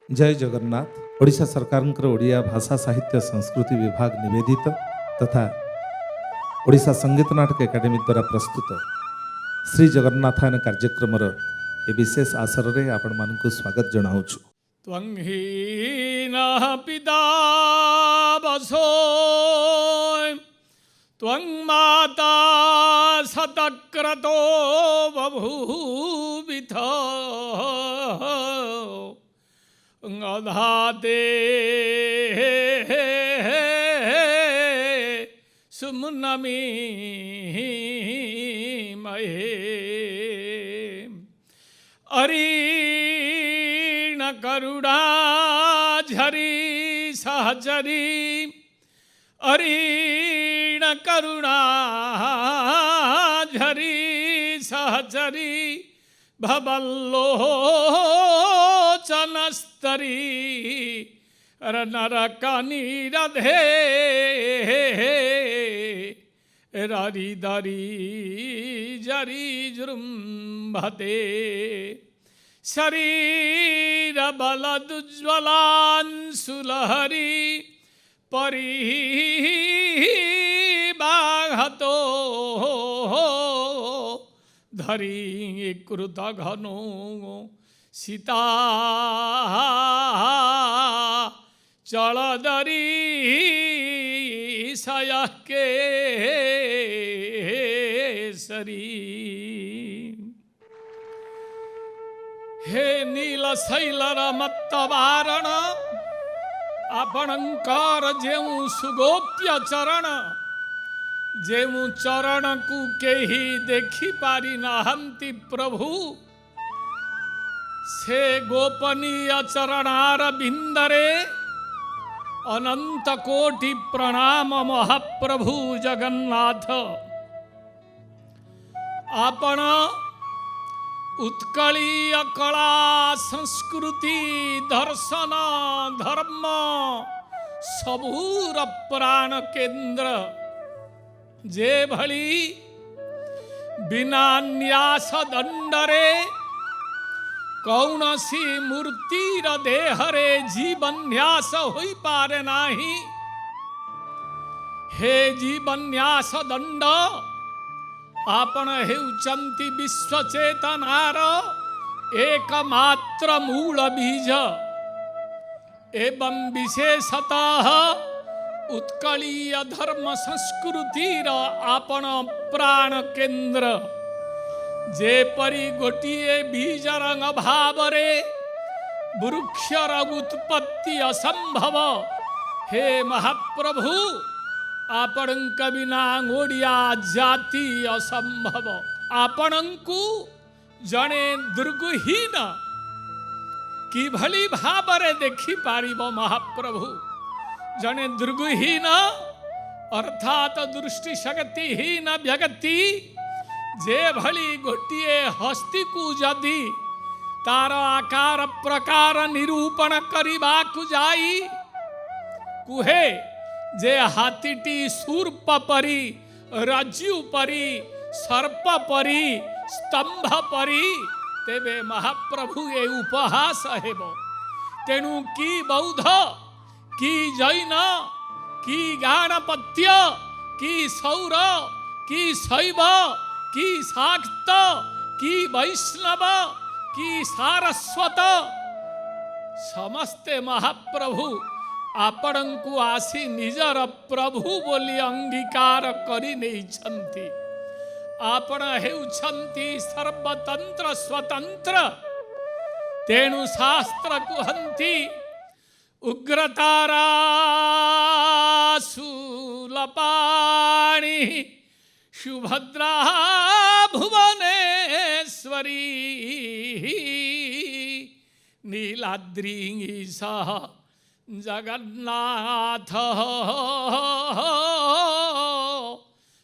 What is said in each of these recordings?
जय जगन्नाथ। ओडिशा सरकार ओडिया भाषा साहित्य संस्कृति विभाग निवेदित तथा ओडिशा संगीत नाटक एकाडेमी द्वारा प्रस्तुत श्री जगन्नाथायन कार्यक्रम ए विशेष आसर रे आपण मानकु स्वागत जनाऊछु। त्वं हीनः पिता वसो त्वं माता शतक्रतो बभूविथ अधाते सुमुनमी महे अरीण करुणा झरी सहचरी अरीण करुणा झरी सहचरी भवल्लोचनस्तरी नरकनी रधे ररी दरी जरी जृंभते शरीर बलदुज्ज्वलांशुलहरी परिबाहतो धरी कृत घनो सीता चलदरी सयके सरी हे नील शैलर मत्तवारण आपणकर जेउ सुगोप्य चरण जेउ चरण को केही देखी पारि नाहंती प्रभु से गोपनीय चरणार बिंदरे अनंत कोटि प्रणाम महाप्रभु जगन्नाथ। आपण उत्कलीय कला संस्कृति दर्शन धर्म सबूर प्राण केंद्र जे भली बिना न्यास दंडरे कौनसी मूर्तिर देहरे जीवन्यास होई पारे नाही। हे जीवन्यास दंड आपण हेउचंती विश्वचेतनार एकमात्र मूल बीज एवं विशेषतः उत्कलीय धर्म संस्कृतिर आपण प्राण केंद्र जेपरी गोटिए बीज रंग भावरे वृक्षर उत्पत्ति असंभव। हे महाप्रभु आपणक बिना ओडिया जाति असंभव। आपणकु जने दुर्गहीन किभली भावरे देखि पारिब महाप्रभु। जने दुर्गहीन अर्थात दृष्टि शक्तिहीन व्यक्ति जे भली गोटिए हस्ती को जदि तार आकार प्रकार निरूपण करिबाकु जाई कुहे जे हाथीटी सूर्प परी रज्जु परी सर्प परी स्तंभ परी तेबे महाप्रभु ये उपहास हेबो। तेणु की बौद्ध की जैन की गाणपत्य की सौर की शैव की शाक्त की वैष्णव की सारस्वत समस्ते महाप्रभु आपणकु आसी निजर प्रभु बोली अंगीकार करि नेइछन्ति। आपण हेउछन्ति सर्वतंत्र स्वतंत्र। तेणु शास्त्र कुहन्ति उग्रताराशूलपाणि सुभद्रा भुवनेश्वरी नीलाद्री सह जगन्नाथ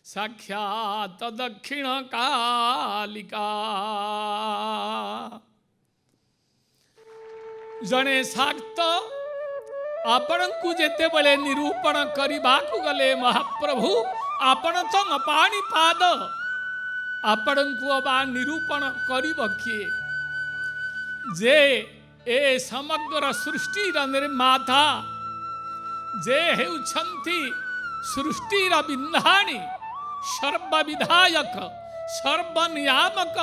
साक्षात दक्षिण कालिका। जने शाक्त आपणकु जेते बले निरूपण करिबाकु गले महाप्रभु आपण तो पाणीपाद आपण को बा निरूपण करिब किए जे ए समग्र सृष्टिर निर्माता जे हेउछंती सृष्टिर बिंधाणी सर्वविधायक सर्वनियामक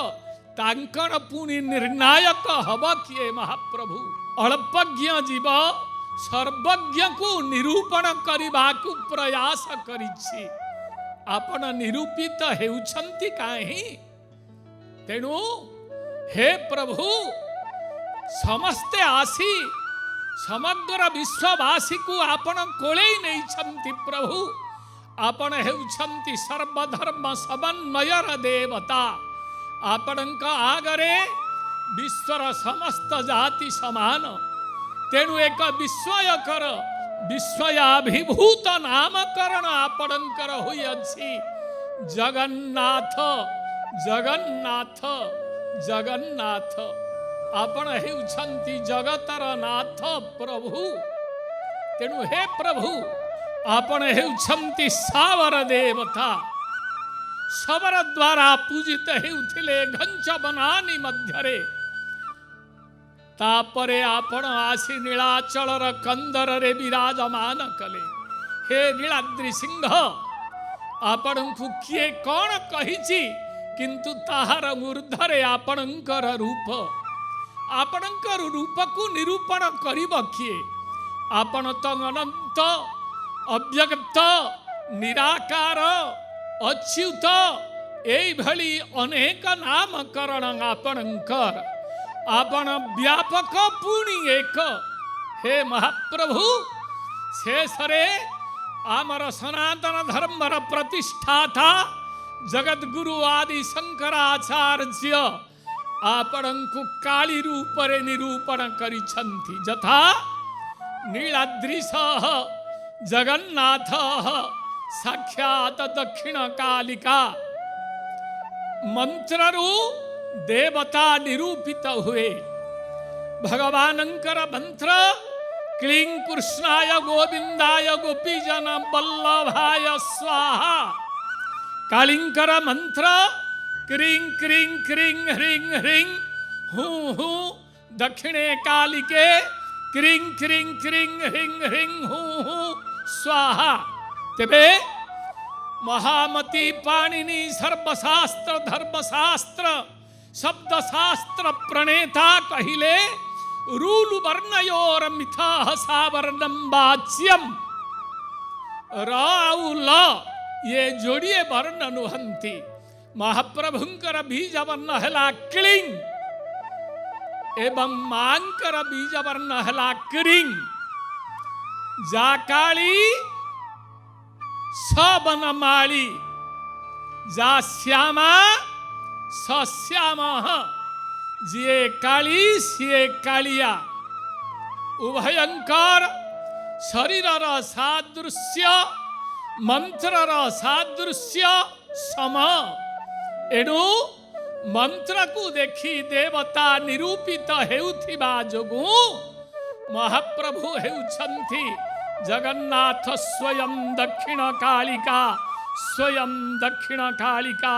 तांकर पुनि निर्णायक हब किए महाप्रभु। अल्पज्ञ जीव सर्वज्ञ को निरूपण करबाकू प्रयास करिछि। आपण निरूपित हेउछंती काहे? तेणु हे प्रभु समस्ते आसी समग्र विश्ववासी को आपण कोले नहीं छंती प्रभु। आपण हेउछंती सर्वधर्म समन्वयर देवता। आपणक आगरे विश्वर समस्त जाति समान। तेणु एक विस्मयकर विस्मयाभिभूत नामकरण आपणकर होई अछि जगन्नाथ जगन्नाथ जगन्नाथ। आपण हेउछंती जगतर नाथ प्रभु। तेणु हे प्रभु आपण हेउछंती सावर देवता। सबर द्वारा पूजित हेउथिले घंच बनानी मध्यरे। तापरे आपण आसी नीलाचलर कंदर रे विराजमान कले। हे नीलाद्रि सिंह आपणଙ୍କୁ किए कौन कहिछि किंतु ताहार ऊर्ध्वरे आपणଙ୍କର रूप। आपणଙ୍କର रूपକୁ निरूपण करिब किए? आपण तो अनंत अव्यक्त निराकार अच्युत एई भली अनेक नामकरण आपणଙ୍କର। आपण व्यापक पुणी एक। हे महाप्रभु शेषरे आमर सनातन धर्मर प्रतिष्ठाता जगद्गुरु आदि शंकराचार्य आपणଙ୍କୁ काली रूपरे निरूपण करिछन्ति। यथा नीलाद्रिशः जगन्नाथः साक्षात दक्षिण कालिका मंत्ररू देवता निरूपित हुए। भगवानंकर मंत्र क्लीं कृष्णाय गोविंदाय गोपीजन वल्लभाय स्वाहा। कालिंकर मंत्र क्रीं क्रीं क्रीं ह्रीं ह्रीं हूं हूं दक्षिणे कालिके क्रीं क्रीं क्रीं ह्रीं ह्रीं हूं हूं स्वाहा। तेबे महामती पाणिनि सर्वशास्त्र धर्मशास्त्र शब्दशास्त्र प्रणेता कहिले रूल वर्णयोर मिथाः सावर्णम वाच्यम। राउल ये जोड़िए वर्ण नुहंती। महाप्रभुंकर बीज वर्ण हला क्लीं एवं मांकर बीज वर्ण हला क्रीं। जा काली सबनमाली जा श्यामा सश्याम। जिए काली सिए कालिया उभयंकर शरीरर सादृश्य मंत्रर सादृश्य सम। एणु मंत्र को देखी देवता निरूपित हेउथिबा जोगु महाप्रभु हेउछन्ति जगन्नाथ स्वयं दक्षिण कालिका स्वयं दक्षिण कालिका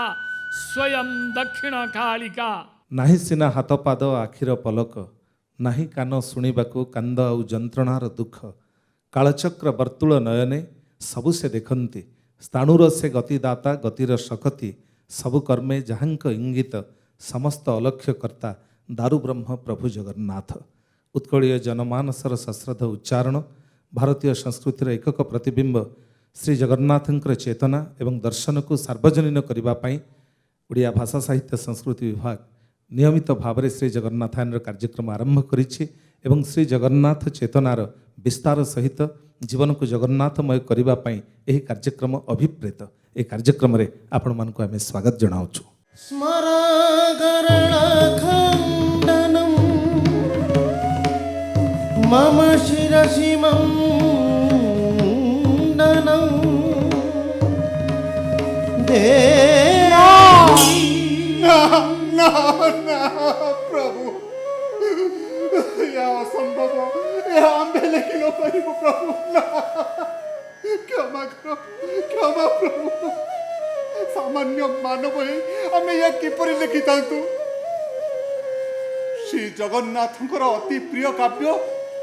स्वयं दक्षिण कालिका। ନାହିଁ ସିନା ହାତ ପାଦ ଆଖିର ପଲକ, ନାହିଁ କାନ ଶୁଣିବାକୁ କାନ୍ଦ ଆଉ ଯନ୍ତ୍ରଣାର ଦୁଃଖ। କାଳଚକ୍ର ବର୍ତ୍ତୁଳ ନୟନେ ସବୁ ସେ ଦେଖନ୍ତି। ସ୍ଥାଣୁର ସେ ଗତିଦାତା ଗତିର ଶକତି। ସବୁ କର୍ମେ ଯାହାଙ୍କ ଇଙ୍ଗିତ ସମସ୍ତ ଅଲକ୍ଷ୍ୟ କର୍ତ୍ତା ଦାରୁ ବ୍ରହ୍ମ ପ୍ରଭୁ ଜଗନ୍ନାଥ। ଉତ୍କଳୀୟ ଜନମାନସର ସଶ୍ରଦ୍ଧ ଉଚ୍ଚାରଣ ଭାରତୀୟ ସଂସ୍କୃତିର ଏକକ ପ୍ରତିବିମ୍ବ ଶ୍ରୀ ଜଗନ୍ନାଥଙ୍କର ଚେତନା ଏବଂ ଦର୍ଶନକୁ ସାର୍ବଜନୀନ କରିବା ପାଇଁ ଓଡ଼ିଆ ଭାଷା ସାହିତ୍ୟ ସଂସ୍କୃତି ବିଭାଗ ନିୟମିତ ଭାବରେ ଶ୍ରୀ ଜଗନ୍ନାଥାୟନର କାର୍ଯ୍ୟକ୍ରମ ଆରମ୍ଭ କରିଛି ଏବଂ ଶ୍ରୀ ଜଗନ୍ନାଥ ଚେତନାର ବିସ୍ତାର ସହିତ ଜୀବନକୁ ଜଗନ୍ନାଥମୟ କରିବା ପାଇଁ ଏହି କାର୍ଯ୍ୟକ୍ରମ ଅଭିପ୍ରେତ। ଏହି କାର୍ଯ୍ୟକ୍ରମରେ ଆପଣମାନଙ୍କୁ ଆମେ ସ୍ୱାଗତ ଜଣାଉଛୁ। स्मराकरणखण्डनं मम शिरसि मण्डनं देवी। ना प्रभु या असंभव या आंबे लेखिल पारिबु प्रभु ना क्षमा करो क्षमा प्रभु सामान्य मानव हे आमे या किपरि लिखि तांतु श्री जगन्नाथଙ୍କର ଅତି ପ୍ରିୟ କାବ୍ୟ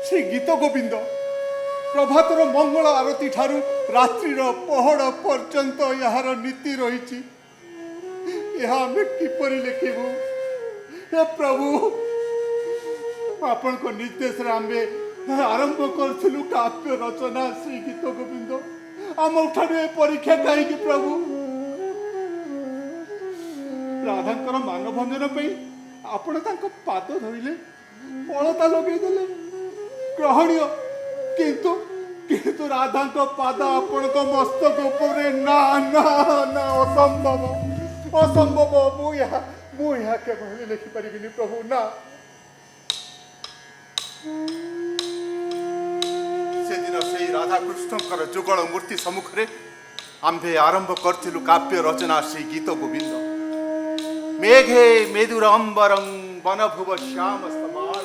ଶ୍ରୀ ଗୀତ ଗୋବିନ୍ଦ ପ୍ରଭାତର ମଙ୍ଗଳ ଆରତୀ ଠାରୁ ରାତ୍ରିର ପହଡ଼ ପର୍ଯ୍ୟନ୍ତ ଏହାର ନୀତି ରହିଛି। ଏହା ଆମେ କିପରି ଲେଖିବୁ? ହେ ପ୍ରଭୁ, ଆପଣଙ୍କ ନିର୍ଦ୍ଦେଶରେ ଆମେ ଆରମ୍ଭ କରିଥିଲୁ କାବ୍ୟ ରଚନା ଶ୍ରୀ ଗୀତ ଗୋବିନ୍ଦ। ଆମ ଠାରୁ ଏ ପରୀକ୍ଷା କାହିଁକି ପ୍ରଭୁ? ରାଧାଙ୍କର ମାନଭଞ୍ଜନ ପାଇଁ ଆପଣ ତାଙ୍କ ପାଦ ଧରିଲେ, ଅଳତା ଲଗେଇଦେଲେ, ଗ୍ରହଣୀୟ। କିନ୍ତୁ କିନ୍ତୁ ରାଧାଙ୍କ ପାଦ ଆପଣଙ୍କ ମସ୍ତକ ଉପରେ ନା ନା ନା, ଅସମ୍ଭବ ଅସମ୍ଭବ। ମୁଁ ଏହା କେବଳ ଲେଖିପାରିବିନି ପ୍ରଭୁ, ନା। ସେଦିନ ସେଇ ରାଧାକୃଷ୍ଣଙ୍କର ଯୁଗଳ ମୂର୍ତ୍ତି ସମ୍ମୁଖରେ ଆମ୍ଭେ ଆରମ୍ଭ କରିଥିଲୁ କାବ୍ୟ ରଚନା ଶ୍ରୀ ଗୀତ ଗୋବିନ୍ଦ। मेघे मेदुर अम्बरं वनभुव श्याम समार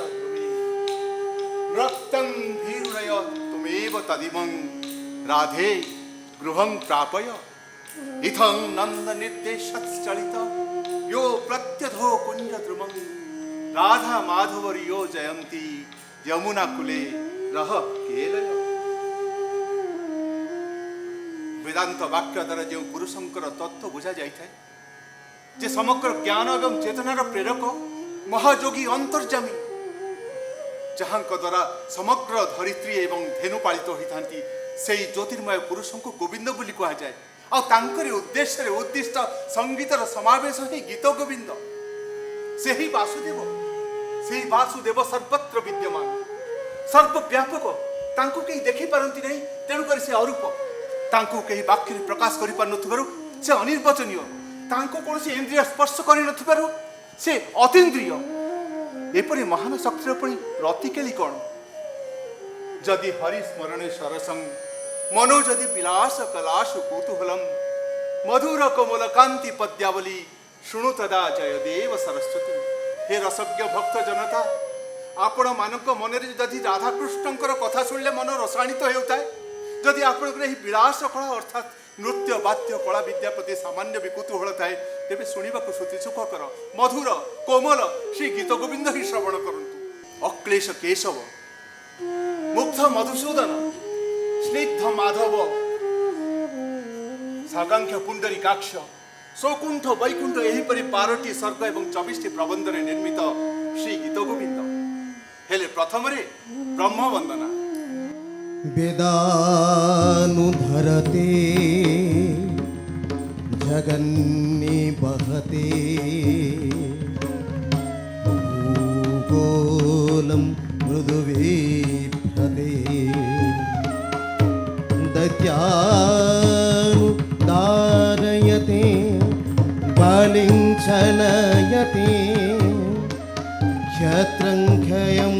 रक्तं धीरुरय तुमेव तदिमं राधे गृहं प्रापय इथं नन्द निर्देशश्चलित यो प्रत्यधो कुंज द्रुमं राधा माधवरियो जयंती यमुना कुले रह केलय। वेदांत वाक्य द्वारा जो पुरुषंकर तत्व बुझा जाए जे समग्र ज्ञान एवं चेतनार प्रेरक महायोगी अंतर्जामी जहाँ द्वारा समग्र धरित्री एवं धेनु पालित होता से ज्योतिर्मय पुरुष को गोविंद बोली कह जाए। आंकर उद्देश्य उद्दिष्ट संगीतर समावेश ही गीत गोविंद। से ही वासुदेव सर्वत्र विद्यमान सर्वव्यापक। तांको कहीं देखी पारती नहीं, तेणुक से अरूप। तांको कहीं वाक्य प्रकाश कर से अनिर्वचनीय। तांको कौन से इंद्रिय स्पर्श कर से अतीन्द्रिय। एपरी महान शक्तिर पुणी रतिकेली कौन? जदि हरिस्मरणे सरसं मनो जदि विलास कलाशु कौतूहलम मधुर कोमल कांति पद्यावली शुणु तदा जयदेव सरस्वती। हे रसज्ञ भक्त जनता, आपण मानक मन जदि राधाकृष्णंकर कथा शुणिले मन रसायनित होता है। जदि आपंकर विलास कला अर्थात नृत्य वाद्य कला विद्या प्रति सामान्य भी कुतूहल थाए, तेरे शुणा श्रुति सुखकर मधुर कोमल श्री गीत गोविंद ही श्रवण करंतु। अक्लेश केशव मुग्ध मधुसूदन स्निग्ध माधव साकांक्ष पुंडरीकाक्ष सौकुंठ वैकुंठ एहीपरि 12टी सर्ग एवं 24टी प्रबंध निर्मित श्री गीत गोविंद हेले प्रथम ब्रह्म वंदना। वेदानुधरते जगन्नि बहते भूगोलं मृदुवीभ्यते दैत्यानुदारयते बलिं चलयते क्षत्रं क्षयं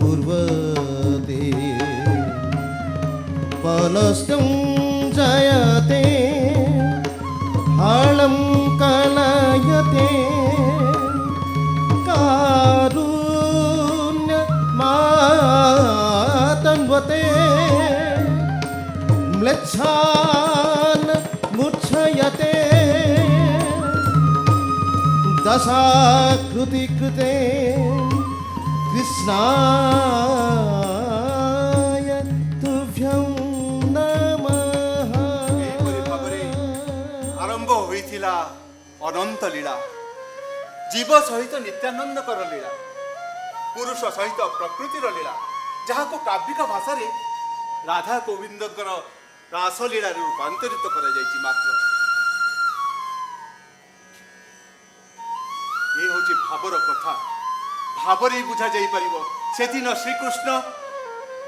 कुर्वते पलस्तं जयते हालं कलयते कारुण्यमातन्वते म्लेच्छान् मुच्छयते दशाकृति कृते कृष्णाय तुभ्यं नमः। आरंभ होइथिला अनंत लीला जीव सहित नित्यानंदकर लीला पुरुष सहित प्रकृतिर लीला जहाँ को काव्यिक भाषा रे राधा गोविंदकर रासलीला रूपांतरित करा जायछि। मात्र ये हूँ भावर कथा भावरे बुझा जाई परिबो। से दिन श्रीकृष्ण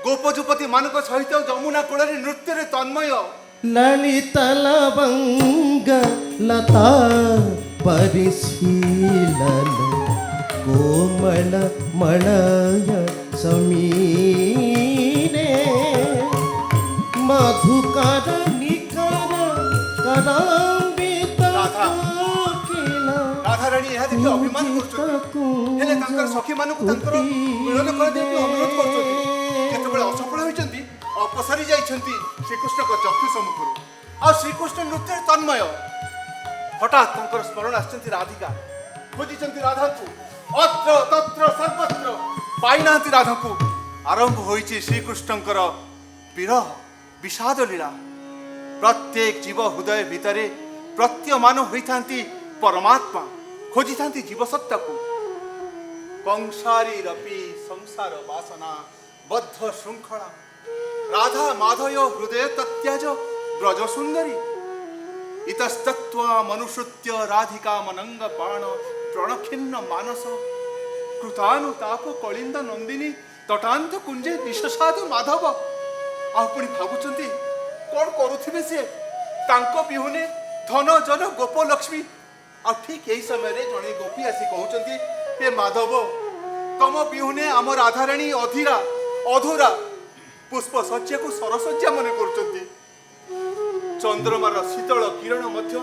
गोपजुपति मानक सहित जमुना कूल नृत्य तन्मय ललित लवंग लता परिशीलन कोमल मलय समीरे मधुकर निकर करांबित राधा रानी यह देखि अभिमान करछथि हेले सखी मानक मिलन कर दे अनुरोध करछथि केतबेले असफल होइछन्ति अपसरी जाइछन्ति श्रीकृष्ण को चक्षु सम्मुखरु आ श्रीकृष्ण नृत्य तन्मय हठात स्मरण आछन्ति राधिका खोजिछन्ति राधा को ଅତ୍ର ତତ୍ର ସର୍ବତ୍ର ପାଇନାହାନ୍ତି ରାଧାକୁ। ଆରମ୍ଭ ହୋଇଛି ଶ୍ରୀକୃଷ୍ଣଙ୍କର ବିରହ ବିଷାଦ ଲୀଳା। ପ୍ରତ୍ୟେକ ଜୀବ ହୃଦୟ ଭିତରେ ପ୍ରତୀୟମାନ ହୋଇଥାନ୍ତି ପରମାତ୍ମା, ଖୋଜିଥାନ୍ତି ଜୀବସତ୍ତାକୁ। କଂସାରୀରପି ସଂସାର ବାସନା ବଦ୍ଧ ଶୃଙ୍ଖଳା ରାଧା ମାଧୟ ହୃଦୟ ତତ୍ୟାଜ ବ୍ରଜ ସୁନ୍ଦରୀ ଇତସ୍ତତ୍ୱା ମନୁସୃତ୍ୟ ରାଧିକା ମନଙ୍ଗ ବାଣ ପ୍ରଣଖିନ୍ନ ମାନସ କୃତାନୁତାପ କଳିନ୍ଦ ନନ୍ଦିନୀ ତଟାନ୍ତ କୁଞ୍ଜେ ନିଶସାଧୁ ମାଧବ। ଆଉ ପୁଣି ଭାବୁଛନ୍ତି କଣ କରୁଥିବେ ସେ? ତାଙ୍କ ବିହୁନେ ଧନ ଜନ ଗୋପ ଲକ୍ଷ୍ମୀ। ଆଉ ଠିକ ଏହି ସମୟରେ ଜଣେ ଗୋପୀ ଆସି କହୁଛନ୍ତି, ହେ ମାଧବ, ତମ ବିହୁନେ ଆମ ରାଧାରାଣୀ ଅଧୀରା ଅଧୁରା ପୁଷ୍ପ ଶଯ୍ୟାକୁ ସରଶଯ୍ୟା ମନେ କରୁଛନ୍ତି। ଚନ୍ଦ୍ରମାର ଶୀତଳ କିରଣ ମଧ୍ୟ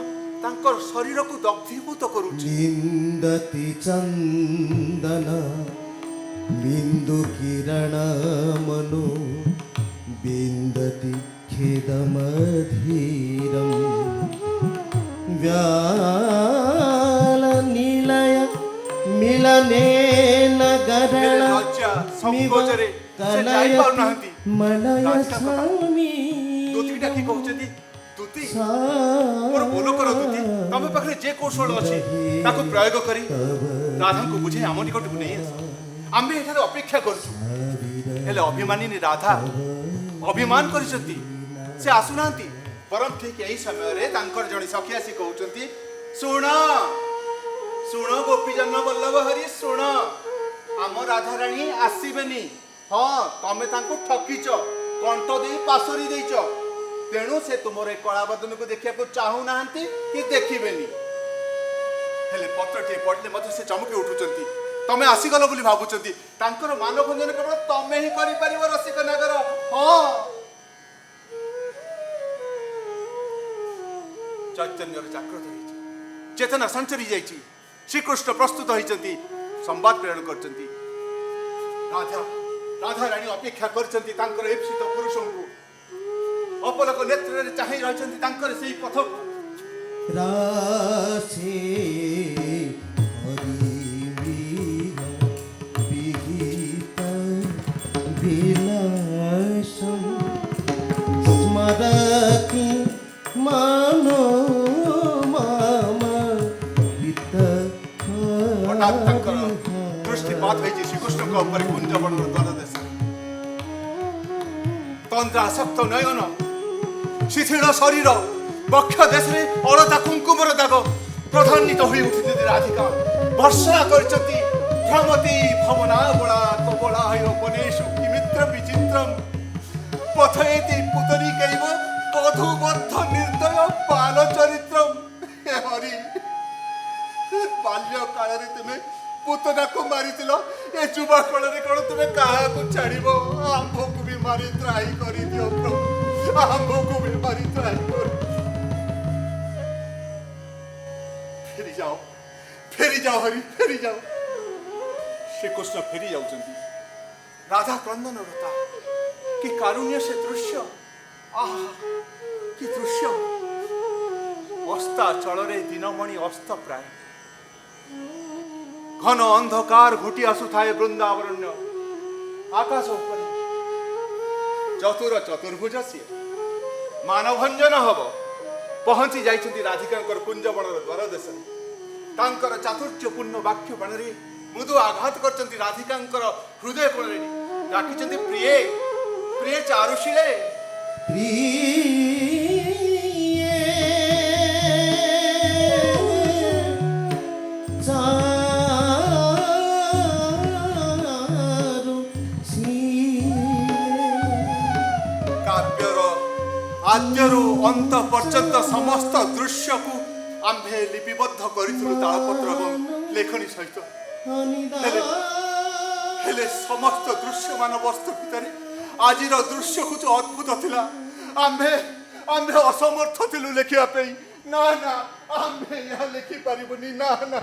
ତାଙ୍କର ଶରୀରକୁ ଦଗ୍ଧୀଭୂତ କରୁଛି। ନିନ୍ଦତି ଚନ୍ଦନ ବିନ୍ଦୁ କିରଣ ମନୁ ବିନ୍ଦତି ଖେଦମଧୀରମ୍ व्याल निलय मिलनेन गरण ଲଜ୍ଜା ସଂକୋଚରେ ସେ ଯାଇପାରୁନାହାନ୍ତି। मलय ରାଧିକା କଥା। स्वामी ଦୂତି ଡାକି କହୁଛନ୍ତି, ଦୂତି ମୋର ବୋଲ କର ଦୂତି, ତମ ପାଖରେ ଯେ କୌଶଳ ଅଛି ତାକୁ ପ୍ରୟୋଗ କରି ରାଧାଙ୍କୁ ବୁଝେଇ ଆମ ନିକଟକୁ ନେଇ ଆସ। ଆମେ ଏଠାରେ ଅପେକ୍ଷା କରୁଛୁ। ହେଲେ ଅଭିମାନିନୀ ରାଧା ଅଭିମାନ କରିଛନ୍ତି, ସେ ଆସୁନାହାନ୍ତି। ବରଂ ଠିକ ଏହି ସମୟରେ ତାଙ୍କର ଜଣେ ସଖୀ ଆସି କହୁଛନ୍ତି, ଶୁଣ ଶୁଣ ଗୋପୀଜନ ବଲ୍ଲଭ ହରି, ଶୁଣ ଆମ ରାଧାରାଣୀ ଆସିବେନି। ହଁ, ତମେ ତାଙ୍କୁ ଠକିଛ, କଣ୍ଠ ଦେଇ ପାଶୋରି ଦେଇଛ। ତେଣୁ ସେ ତୁମର ଏ କଳାବଦନକୁ ଦେଖିବାକୁ ଚାହୁଁନାହାନ୍ତି କି ଦେଖିବେନି। ହେଲେ ପତ୍ରଟିଏ ପଢିଲେ ମଧ୍ୟ ସେ ଚମକି ଉଠୁଛନ୍ତି। ତମେ ଆସିଗଲ ବୋଲି ଭାବୁଛନ୍ତି। ତାଙ୍କର ମାନଭଞ୍ଜନ କେବଳ ତମେ ହିଁ କରିପାରିବ ରସିକ ନଗର। ହଁ, ଚୈତନ୍ୟର ଜାଗ୍ରତ ହେଇଛି, ଚେତନା ସଞ୍ଚରି ଯାଇଛି। ଶ୍ରୀକୃଷ୍ଣ ପ୍ରସ୍ତୁତ ହୋଇଛନ୍ତି, ସମ୍ବାଦ ପ୍ରେରଣ କରିଛନ୍ତି। ରାଧାରାଣୀ ଅପେକ୍ଷା କରିଛନ୍ତି ତାଙ୍କର ଇପ୍ସିତ ପୁରୁଷଙ୍କୁ। ଅପଲକ ନେତ୍ରରେ ଚାହିଁ ରହିଛନ୍ତି ତାଙ୍କର ସେଇ ପଥକୁ। राशे हरिवीर विहित विलासं स्मरति मानो मम हित ହଠାତ୍ ତାଙ୍କର ଦୃଷ୍ଟିପାତ ହେଇଛି ଶ୍ରୀକୃଷ୍ଣଙ୍କ ଉପରେ କୁଞ୍ଜବଣର ଦ୍ୱାର ଦେଶରେ। ତନ୍ଦ୍ରାସକ୍ତ ନୟନ, ଶିଥିଳ ଶରୀର, ବକ୍ଷ ଦେଶରେ ଅଳତା କୁଙ୍କୁମର ଦାଗ। ପ୍ରଧାନ୍ୱିତ ହୋଇ ଉଠିଛନ୍ତି ରାଧିକା। ବର୍ଷନା କରିଛନ୍ତି, ଭ୍ରମତି ଭବନାବଳା କବଳା ବନେଷୁ କିମିତ୍ର ବିଚିତ୍ରମ୍ ପଥୟତି ପୁତରିକୈବ ବଧୂବଦ୍ଧ ନିର୍ଦ୍ଦୟ ବାଲ ଚରିତ୍ରମ୍। ହେ ହରି, ବାଲ୍ୟ କାଳରେ ତୁମେ ପୁତନାକୁ ମାରିଥିଲ, ଏ ଯୁବା କାଳରେ କଣ ତୁମେ କାହାକୁ ଛାଡ଼ିବ? ଆମ୍ଭକୁ ବି ମାରି ତ୍ରାହି କରିଦିଅ ପ୍ରଭୁ, ଆମ୍ଭକୁ ବି ମାରି ତ୍ରାହି କରି। ଫେରି ଯାଅ ହରି, ଫେରି ଯାଅ। ଶ୍ରୀକୃଷ୍ଣ ଫେରି ଯାଉଛନ୍ତି। ରାଧା କ୍ରନ୍ଦନରତା। କି କାରୁଣ୍ୟ ସେ ଦୃଶ୍ୟ! ଆହା, କି ଦୃଶ୍ୟ! ଅସ୍ତାଚଳରେ ଦିନମଣି ଅସ୍ତ ପ୍ରାୟ। ଘନ ଅନ୍ଧକାର ଘୋଟି ଆସୁଥାଏ ବୃନ୍ଦାବରଣ୍ୟ। ଆକାଶ ଉପରେ ଚତୁର ଚତୁର୍ଭୁଜ ସିଏ ମାନଭଞ୍ଜନ ହବ। ପହଞ୍ଚି ଯାଇଛନ୍ତି ରାଧିକାଙ୍କର କୁଞ୍ଜବଣର ଦ୍ୱାର ଦେଶରେ। ତାଙ୍କର ଚାତୁର୍ଯ୍ୟପୂର୍ଣ୍ଣ ବାକ୍ୟ ବାଣରେ ମୃଦୁ ଆଘାତ କରିଛନ୍ତି ରାଧିକାଙ୍କର ହୃଦୟ କୋଣରେ। ଡାକିଛନ୍ତି, ପ୍ରିୟେ ପ୍ରିୟେ ଚାରୁଶୀଳେ। କାବ୍ୟର ଆଦ୍ୟରୁ ଅନ୍ତ ପର୍ଯ୍ୟନ୍ତ ସମସ୍ତ ଦୃଶ୍ୟକୁ ଆମ୍ଭେ ଲିପିବଦ୍ଧ କରିଥିଲୁ ତାଳପତ୍ର ଏବଂ ଲେଖନୀ ସହିତ। ହେଲେ ସମସ୍ତ ଦୃଶ୍ୟମାନ ବସ୍ତୁ ଭିତରେ ଆଜିର ଦୃଶ୍ୟକୁ ଯୋଉ ଅଦ୍ଭୁତ ଥିଲା, ଆମ୍ଭେ ଅସମର୍ଥ ଥିଲୁ ଲେଖିବା ପାଇଁ। ନା ନା, ଆମ୍ଭେ ଏହା ଲେଖିପାରିବୁନି। ନା ନା,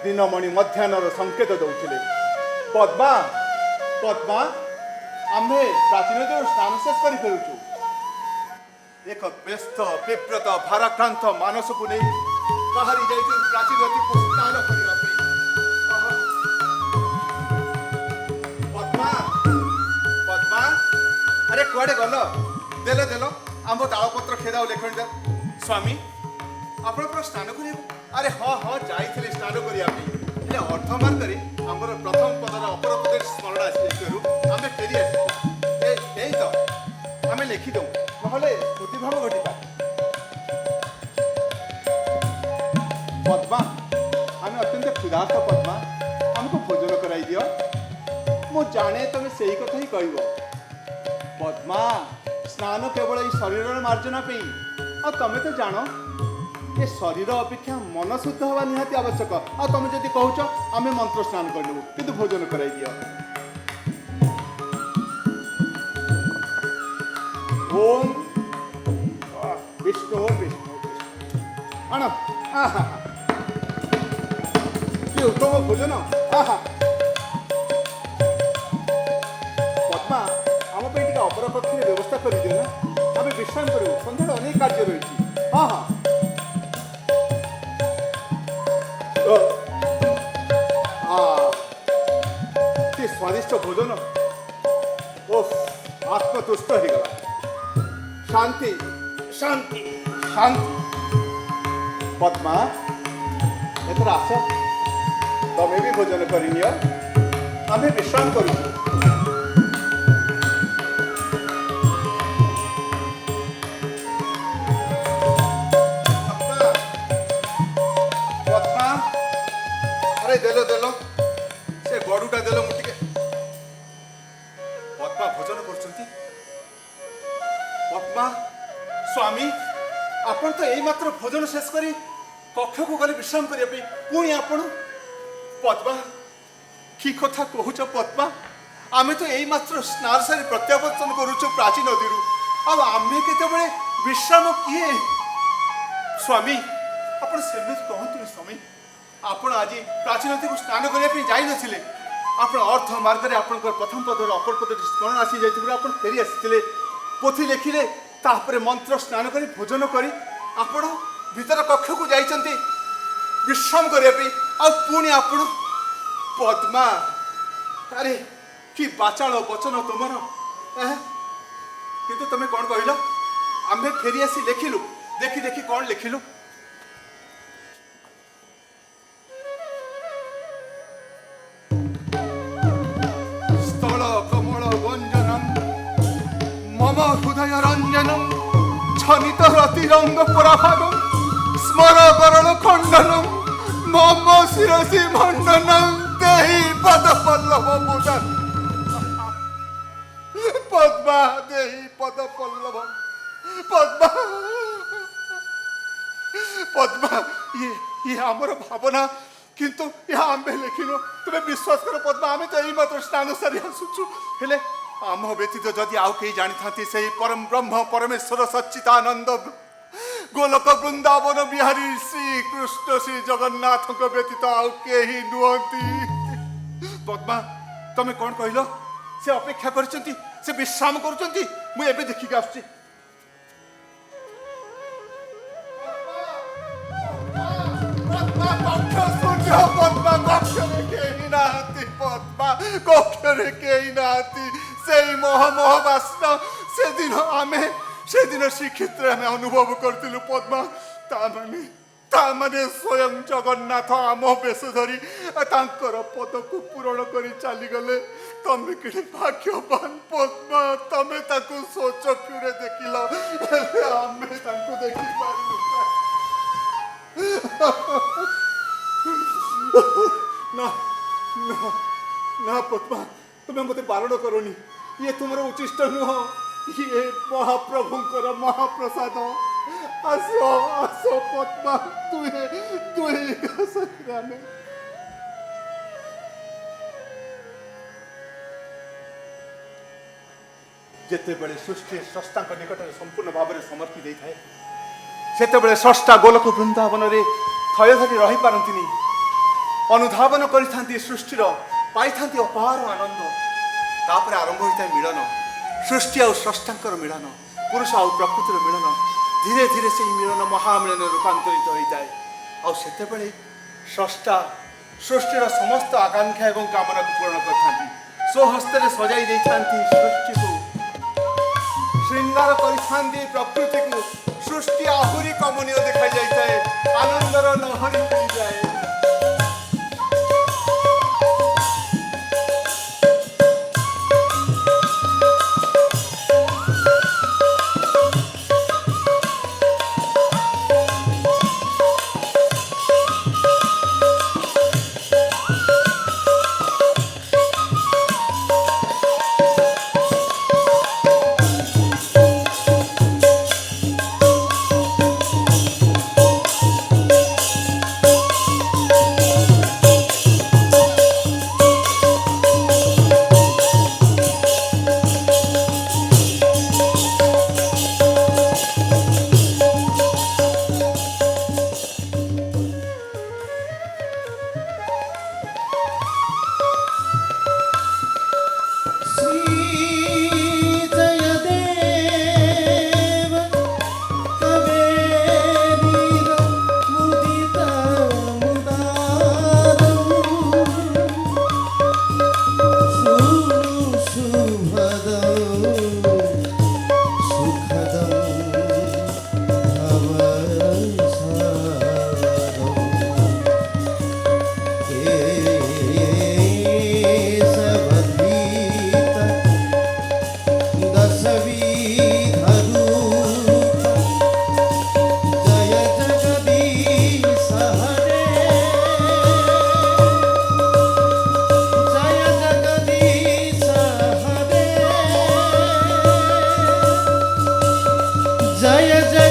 ଦିନମଣି ମଧ୍ୟାହ୍ନର ସଂକେତ ଦଉଥିଲେ। ପଦ୍ମା ପଦ୍ମା, ଆମ୍ଭେ ପ୍ରାଚୀନ ଯୋଉ ସ୍ନାନ ଶେଷ କରି ଫେରୁଛୁ। ଏକ ବ୍ୟସ୍ତ ବିବ୍ରତ ଭାରାକ୍ରାନ୍ତ ମାନସକୁ ନେଇ ବାହାରି ଯାଇଛନ୍ତି ପ୍ରାଚୀନ ନଦୀକୁ ସ୍ନାନ କରିବା ପାଇଁ। ଆହା। ପଦ୍ମା ପଦ୍ମା ଆରେ କୁଆଡ଼େ ଗଲ? ଦେଲ ଦେଲ ଆମ୍ବ ତାଳପତ୍ର ଖେଦାଉ ଲେଖଣି ଦେ। ସ୍ୱାମୀ ଆପଣ ପୁରା ସ୍ନାନ କରିବାକୁ? ଆରେ ହଁ ହଁ ଯାଇଥିଲି ସ୍ନାନ କରିବା ପାଇଁ, ହେଲେ ଅର୍ଦ୍ଧମାର୍ଗରେ ଆମର ପ୍ରଥମ ପଦର ଅପର ପଦରେ ସ୍ମରଣ ଆସିଯାଇଥିବାରୁ ଆମେ ଫେରି ଆସିଛୁ। ଏଇ ତ ଆମେ ଲେଖିଦେଉ, ନହେଲେ ସ୍ମୃତିଭ୍ରମ ଘଟିବା। ପଦ୍ମା ଆମେ ଅତ୍ୟନ୍ତ କ୍ଷୁଧାର୍ତ ପଦ୍ମା, ଆମକୁ ଭୋଜନ କରାଇ ଦିଅ। ମୁଁ ଜାଣେ ତମେ ସେଇ କଥା ହିଁ କହିବ। ପଦ୍ମା ସ୍ନାନ କେବଳ ଏଇ ଶରୀରର ମାର୍ଜନା ପାଇଁ, ଆଉ ତମେ ତ ଜାଣ ଏ ଶରୀର ଅପେକ୍ଷା ମନ ଶୁଦ୍ଧ ହେବା ନିହାତି ଆବଶ୍ୟକ। ଆଉ ତମେ ଯଦି କହୁଛ ଆମେ ମନ୍ତ୍ର ସ୍ନାନ କରିନେବୁ, କିନ୍ତୁ ଭୋଜନ କରାଇ ଦିଅ। ଓମ୍ ବିଷ୍ଣୁ ବିଷ୍ଣୁ ଆଣ। ଆହା କି ଉତ୍ତମ ଭୋଜନ। ଆହା ପଦ୍ମା ଆମ ପାଇଁ ଟିକେ ଅପର କକ୍ଷରେ ବ୍ୟବସ୍ଥା କରିଦିଅ ନା, ଆମେ ବିଶ୍ରାମ କରିବୁ, ସନ୍ଧ୍ୟାରେ ଅନେକ କାର୍ଯ୍ୟ ରହିଛି। ହଁ ହଁ କି ସ୍ୱାଦିଷ୍ଟ ଭୋଜନ। ଓଃ ଆତ୍ମତୁଷ୍ଟ ହେଇଗଲା। ଶାନ୍ତି ଶାନ୍ତି ଶାନ୍ତି। ପଦ୍ମା ଏଥର ଆସ, ତମେ ବି ଭୋଜନ କରିନିଅ, ଆମେ ବିଶ୍ରାମ କରୁଛୁ। ପଦ୍ମା ଆରେ ଦେଲ ଦେଲ ସେ ଗଡ଼ୁଟା ଦେଲ, ମୁଁ ଟିକେ। ପଦ୍ମା ଭୋଜନ କରୁଛନ୍ତି। ପଦ୍ମା ସ୍ୱାମୀ ଆପଣ ତ ଏଇମାତ୍ର ଭୋଜନ ଶେଷ କରି କକ୍ଷକୁ ଗଲେ ବିଶ୍ରାମ କରିବା ପାଇଁ, ପୁଣି ଆପଣ। ପଦ୍ମା କି କଥା କହୁଛ ପଦ୍ମା? ଆମେ ତ ଏଇମାତ୍ର ସ୍ନାନ ସାରି ପ୍ରତ୍ୟାବର୍ତ୍ତନ କରୁଛୁ ପ୍ରାଚୀନ ନଦୀରୁ, ଆଉ ଆମେ କେତେବେଳେ ବିଶ୍ରାମ କିଏ? ସ୍ୱାମୀ ଆପଣ ସେମିତି କହନ୍ତୁନି ସ୍ୱାମୀ। ଆପଣ ଆଜି ପ୍ରାଚୀନ ନଦୀକୁ ସ୍ନାନ କରିବା ପାଇଁ ଯାଇନଥିଲେ, ଆପଣ ଅର୍ଦ୍ଧ ମାର୍ଗରେ ଆପଣଙ୍କର ପ୍ରଥମ ପଦର ଅପର ପଦରେ ସ୍ମରଣ ଆସିଯାଇଥିବାରୁ ଆପଣ ଫେରି ଆସିଥିଲେ, ପୋଥି ଲେଖିଲେ, ତାପରେ ମନ୍ତ୍ର ସ୍ନାନ କରି ଭୋଜନ କରି ଆପଣ ଭିତର କକ୍ଷକୁ ଯାଇଛନ୍ତି ବିଶ୍ରାମ କରିବା ପାଇଁ, ଆଉ ପୁଣି ଆପଣ। ପଦ୍ମା ଆରେ କି ବାଚାଳ ବଚନ ତୁମର। କିନ୍ତୁ ତମେ କ'ଣ କହିଲ? ଆମେ ଫେରି ଆସି ଲେଖିଲୁ, ଦେଖି ଦେଖି କ'ଣ ଲେଖିଲୁ? ସ୍ଥଳ କମଳ ଗଞ୍ଜନମ୍ মম হৃদয় রঞ্জনম ছনিত রতিরঙ্গ পরাভাগম স্মর বরণ খণ্ডনম মম শিরসি মণ্ডনম দেহি পদ পল্লব মুদন। পদ্মা দেহি পদ পল্লব। পদ্মা পদ্মা ইয়ে আমার ভাবনা, কিন্তু ଏହା ଆମେ ଲେଖିନୁ। ତୁମେ ବିଶ୍ୱାସ କର ପଦ୍ମା, ଆମେ ତ ଏଇମାତ୍ର ସ୍ନାନ ସାରି ଆସୁଛୁ, ହେଲେ ଆମ ବ୍ୟତୀତ ଯଦି ଆଉ କେହି ଜାଣିଥାନ୍ତି ସେହି ପରମ ବ୍ରହ୍ମ ପରମେଶ୍ୱର ସଚ୍ଚିଦାନନ୍ଦ ଗୋଲକ ବୃନ୍ଦାବନ ବିହାରୀ ଶ୍ରୀକୃଷ୍ଣ ଶ୍ରୀ ଜଗନ୍ନାଥଙ୍କ ବ୍ୟତୀତ ଆଉ କେହି ନୁହନ୍ତି। ପଦ୍ମା ତମେ କ'ଣ କହିଲ? ସେ ଅପେକ୍ଷା କରିଛନ୍ତି, ସେ ବିଶ୍ରାମ କରୁଛନ୍ତି, ମୁଁ ଏବେ ଦେଖିକି ଆସୁଛି। ପଦ୍ମା କକ୍ଷରେ କେହି ନାହାନ୍ତି, ପଦ୍ମା କକ୍ଷରେ କେହି ନାହାନ୍ତି। ସେଇ ମହ ବାସ୍ନା ସେଦିନ ଶ୍ରୀକ୍ଷେତ୍ରରେ ଆମେ ଅନୁଭବ କରିଥିଲୁ ପଦ୍ମା। ତାମାନେ ସ୍ୱୟଂ ଜଗନ୍ନାଥ ଆମ ବେଶ ଧରି ତାଙ୍କର ପଦକୁ ପୂରଣ କରି ଚାଲିଗଲେ। ତମେ କେଡ଼େ ଭାଗ୍ୟବାନ ପଦ୍ମା, ତମେ ତାଙ୍କୁ ସ୍ୱଚକ୍ଷୁରେ ଦେଖିଲ, ହେଲେ ଆମେ ତାଙ୍କୁ ଦେଖିପାରିଲୁ ନା। ନା ପଦ୍ମା ତୁମେ ମୋତେ ବାରଣ କରନି, ଇଏ ତୁମର ଉଚିଷ୍ଟ ନୁହଁ, ଇଏ ମହାପ୍ରଭୁଙ୍କର ମହାପ୍ରସାଦ। ଆସ ଆସ ପଦ୍ମା, ଆମେ ଯେତେବେଳେ ସୃଷ୍ଟି ସ୍ରଷ୍ଟାଙ୍କ ନିକଟରେ ସମ୍ପୂର୍ଣ୍ଣ ଭାବରେ ସମର୍ପି ଦେଇଥାଏ, ସେତେବେଳେ ସ୍ରଷ୍ଟା ଗୋଲକ ବୃନ୍ଦାବନରେ ଥୟ ଧରି ରହିପାରନ୍ତିନି, ଅନୁଧାବନ କରିଥାନ୍ତି ସୃଷ୍ଟିର, ପାଇଥାନ୍ତି ଅପାର ଆନନ୍ଦ। ତାପରେ ଆରମ୍ଭ ହୋଇଥାଏ ମିଳନ, ସୃଷ୍ଟି ଆଉ ସ୍ରଷ୍ଟାଙ୍କର ମିଳନ। पुरुष और प्रकृतिर मिलन धीरे धीरे से मिलन महामिलन रूपांतरित होता है और सेतेबेले स्रष्टा सृष्टिर समस्त आकांक्षा एवं कामना को पूर्ण करथांती स्वहस्ते सजाई देथांती सृष्टि को श्रृंगार करिथांती प्रकृति को सृष्टि आहुरी कमनीय देखा जाता है आनंदर लहरी खेली जाए। जय जय